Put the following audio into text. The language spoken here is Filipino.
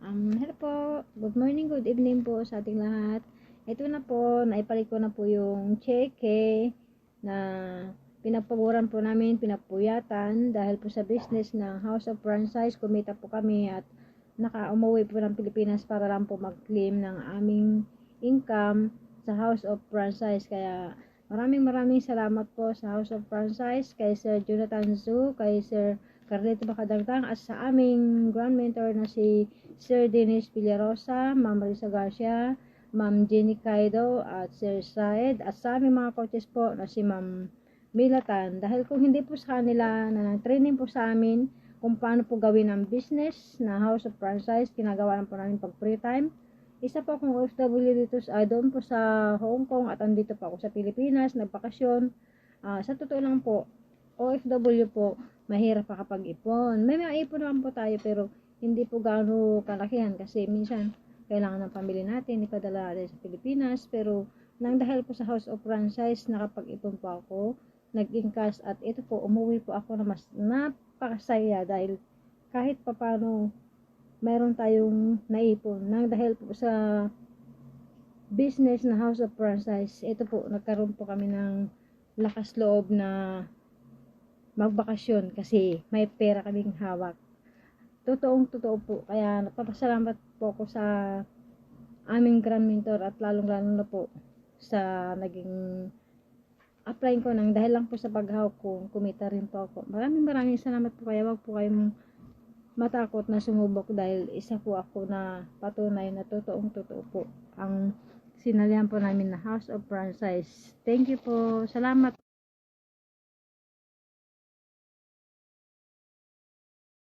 Hello po. Good morning, good evening po sa ating lahat. Ito na po, naipalik ko na po yung cheque na pinagpaguran po namin, pinapuyatan dahil po sa business ng House of Franchise. Kumita po kami at umuwi po ng Pilipinas para lang po mag-claim ng aming income sa House of Franchise. Kaya maraming salamat po sa House of Franchise, kay Sir Jonathan Zhu, kay Sir Carlito Bacadagtang, at sa aming grand mentor na si Sir Dennis Villarosa, Ma'am Marisa Garcia, Ma'am Jenny Caido, at Sir Saed, at sa aming mga coaches po na si Ma'am Milatan. Dahil kung hindi po sa kanila na training po sa amin kung paano po gawin ang business na House of Franchise, ginagawa lang po namin pag free time. Isa po akong OFW dito doon po sa Hong Kong, at andito po ako sa Pilipinas, nagbakasyon. Sa totoo lang po, OFW po, mahirap pa kapag ipon. May mga ipon naman po tayo, pero hindi po gaano kalakihan kasi minsan kailangan ng pamilya natin ipadala natin sa Pilipinas. Pero nang dahil po sa House of Franchise, nakapag-ipon po ako, naging cash, at ito po, umuwi po ako na mas napakasaya dahil kahit papano mayroon tayong naipon. Nang dahil po sa business na House of Franchise, ito po, nagkaroon po kami ng lakas loob na magbakasyon kasi may pera kaming hawak. Totoo po. Kaya napapasalamat po ako sa aming grand mentor, at lalong na po sa naging apply ko nang dahil lang po sa paghawak ko, kumita rin po ako. Maraming salamat po. Kaya wag po kayong matakot na sumubok dahil isa po ako na patunay na totoo po ang sinalihan po namin na House of Franchise. Thank you po. Salamat.